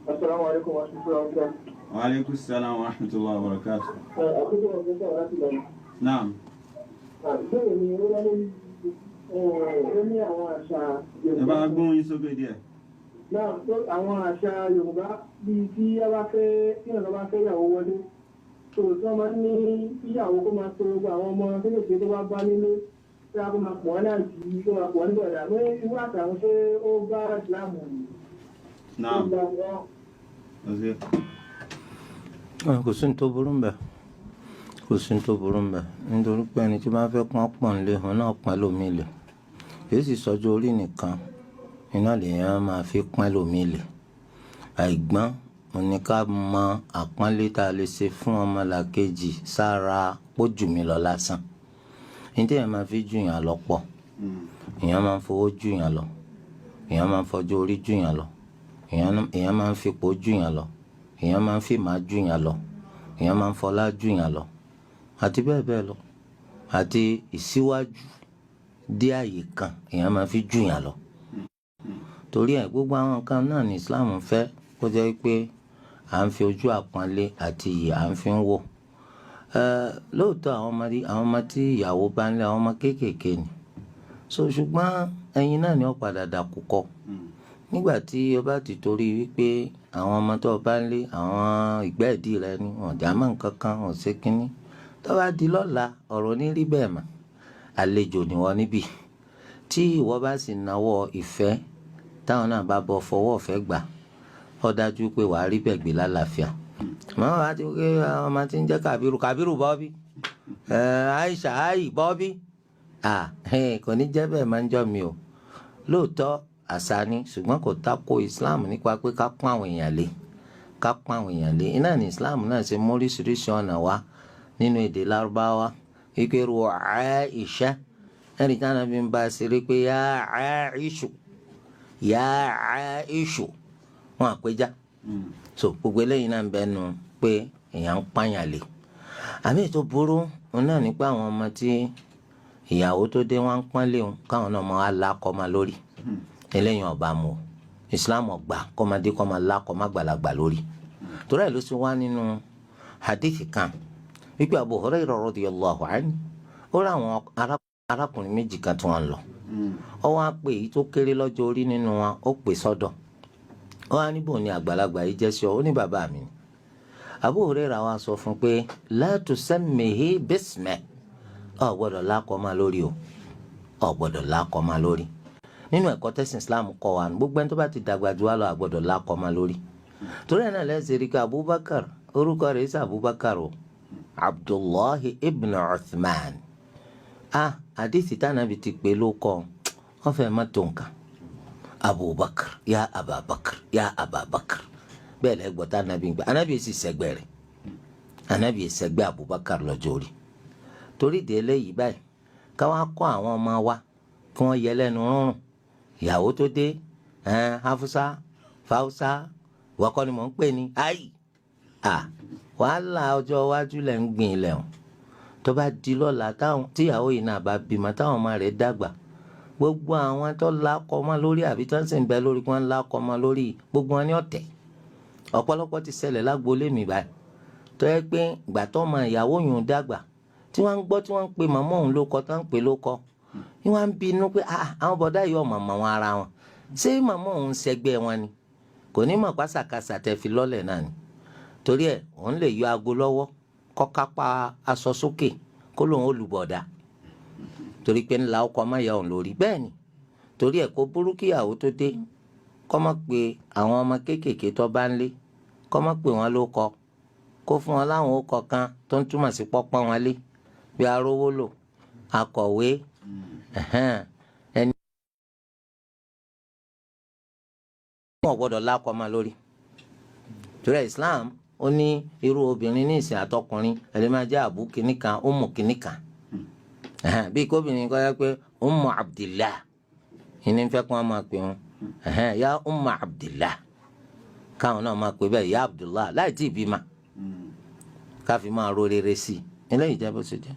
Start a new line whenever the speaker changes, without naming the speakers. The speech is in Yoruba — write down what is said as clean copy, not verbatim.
Assalamu alaikum wa rahmatullahi wa barakatuh.
Wa alaikum assalam wa rahmatullahi wa barakatuh.
Àkójọ ọ̀gbìn sọ̀rọ̀ láti lọ.
Naam.
Ìbéèrè mi ó lọ lórí ó ní àwọn àṣà
Ẹ bá
Yorùbá.
gbóhùn yín sókè díẹ̀.
Náà tó àwọn àṣà Yorùbá bíi tí ọ̀gá bá fẹ́ ìyàwó wọlé. Tó tí wọ́n máa ń ní ìyàwó kó máa tó gbogbo àwọn ọmọ kéékèèké tó bá bá nílé tí a kó máa pọ̀ wọ́n náà jì kó máa pọ̀ wọ́n nígbàdà. Ní irú àtàwọn ṣé ó bá ìsìlámù
Naam. Ọ̀sẹ̀.
Kò sí ní tó burú mbẹ̀, kò sí ní tó burú mbẹ̀ nítorí pé ẹni tí wọ́n fẹ́ pọ́n pọ̀ nílé òun náà pọ́n lómi lè èyí sì sọ́jú orí nìkan iná lèèyàn máa fi pọ́n lómi lè àìgbọ́n òní ká mọ àpọ́nlé tá a lè ṣe fún ọmọlàkejì sára pójú mi lọ lásán ní tí èèyàn máa fi jù yàn lọ pọ̀ èèyàn máa ń fowó jù yàn lọ èèyàn máa ń fọjọ́ orí jù yàn lọ èèyàn máa ń fipò jù yàn lọ èèyàn máa ń fìmà jù yàn lọ èèyàn máa ń fọlá jù yàn lọ àti bẹ́ẹ̀ bẹ́ẹ̀ lọ àti ìsíwájú dé àyè kan èèyàn máa fi jù yàn lọ torí ẹ̀ gbogbo àwọn nǹkan náà ní Islam fẹ́ kó jẹ́ pé à ń fi ojú àpọ́nlé àti iyì à ń fi ń wò lóòótọ́ àwọn ọmọ tí ìyàwó bá ń lé àwọn ọmọ kéékèèké ni so ṣùgbọ́n ẹyin náà ni ó padà dàkú kọ́ nígbà tí o bá ti torí wípé àwọn ọmọ tó bá ń lé àwọn ìgbẹ́ ìdí rẹ ni wọn jà mọ́ nǹkan kan wọn ṣe kínní tó bá di lọ́la ọ̀rọ̀ ní rí bẹ́ẹ̀ mọ́ àlejò ni wọ́n níbí tí ìwọ bá sì náwó ìfẹ́ táwọn náà bá bọ fọwọ́ ọ̀fẹ́ gbà ó dájú pé wàá rí bẹ́ẹ̀ gbé lálàáfíà màmá wa ti pé àwọn ọmọ tí ń jẹ́ Kàbírù bọ́bí Aisha ayi bọ́bí kò ní jẹ́ bẹ́ẹ̀ máa ń jọ mi o lóòótọ́ àṣà ni ṣùgbọ́n kò tako Islam nípa pé ká pọ́n àwọn èèyàn lé iná ní Islam náà ṣe mú oríṣiríṣi ọ̀nà wá nínú èdè lárúbáwá wípé ru Aisha ẹnì kan náà fi ń bá a ṣeré pé yá Aishu wọn àpéjá so gbogbo eléyìí náà ń bẹnu pé èèyàn ń pààyàn lé àmì ètò burú òun náà nípa àwọn ọmọ tí ìyàwó tó dé wọn ń pọ́n léwu káwọn náà máa lákọ́ máa lórí eléyìí ọba mu Islam ọgbà kọ́mọdé kọ́ máa lákọ́ má gbàlagbà lórí torí ẹ̀ ló sì wá nínú hadith kan wípé Abu Hurairah radiyallahu anhu ó rà àwọn arákùnrin méjì kan tí wọ́n lọ ó wá pé èyí tó kéré lọ́jọ́ orí nínú wọn ó pè sọ́dọ̀ ó wá níbò ní àgbàlagbà yìí jẹ́ sí ọ ó ní bàbá mi Abu Hurairah wá sọ fún pé la tusammihi bismihi ọ gbọ́dọ̀ lákọ máa lórí ọ gbọ́dọ̀ lákọ máa lórí nínú ẹ̀kọ́ tẹ̀sìn Islam kọ́ wa gbogbo ẹni tó bá ti dàgbà jù wá lọ àgbọ́dọ̀ lákọ máa lórí torí ẹ̀ náà lẹ́sẹ̀ rí ká Abubakar orúkọ rẹ̀ sí Abubakar o Abdullahi ibn Uthman àdìsí tánàbí ti pè ló kọ́ wọ́n fẹ́ má tó nǹkan Abubakar ya Ababakar bẹ́ẹ̀ lẹ́gbọ́ tánàbí ń gbà anábì sì sẹ́gbẹ́ rẹ̀ anábì sẹ́gbẹ́ Abubakar lọ́jọ́ orí torí ìdí eléyìí báyìí káwá kọ́ àwọn ọmọ wa kí wọ́n yẹ lẹ́nu rúnrún ìyàwó tó dé hafusa fausa wọ́kọ́ ni mò ń pè ní ayi wàhálà ọjọ́ iwájú lẹ̀ ń gbìn ilẹ̀ o tó bá di lọ́la tíyàwó yìí náà bá bímọ táwọn ọmọ rẹ̀ dàgbà gbogbo àwọn tó lákọ ọmọ lórí àbí tó ń sìn bẹ lórí kí wọ́n lákọ ọmọ lórí gbogbo wọn ní ọ̀tẹ̀ ọ̀pọ̀lọpọ̀ ti ṣẹlẹ̀ lágboolé mi báyìí tó yẹ pé ìgbà tó ọmọ ìyàwó yìí dàgbà tí wọ́n ń gbọ́ tí wọ́n ń pe màmá òun ló kọ tó ń pè ló kọ ni wọ́n ń bínú pé àwọn bọ̀dá yìí ọmọ màmá wọn ara wọn ṣé màmá òun ṣẹgbẹ́ wọn ni kò ní mọ̀ pásàkásà tẹ́ fi lọ́lẹ̀ náà ni torí ẹ̀ òun lè yọ aago lọ́wọ́ kọ́ kápá aṣọ sókè kó lóun olùbọ̀dà torí pé ńlá ọkọ má yà òun lórí bẹ́ẹ̀ ni torí ẹ̀ kó burú kíyàwó tó dé kọ́ mọ̀ pé àwọn ọmọ kéékèèké tó bá ń lé kọ́ mọ̀ pé wọ́n ló kọ kó fún wọn láwọn ó kọ̀ọ̀kan tó ń túmọ̀ sí pọ́pọ́n wọn lé bí arówó lò akọ̀wé ẹni wọn gbọ́dọ̀ lákọ máa lórí torí Islam ó ní irú obìnrin ní ìsìn àtọkùnrin ẹni máa jẹ́ àbú kìnnìkan Ummu kìnnìkan bí kóbìnrin kọ́ yẹ pé Ummu Abdillah ìní fẹ́ kí wọ́n máa pè wọn ya Ummu Abdillah káwọn náà máa pè bẹ́ẹ̀ ya Abdullah láì tí ì bímọ káfí máa ro rere sí i eléyìí jẹ́ bó ṣe jẹ́.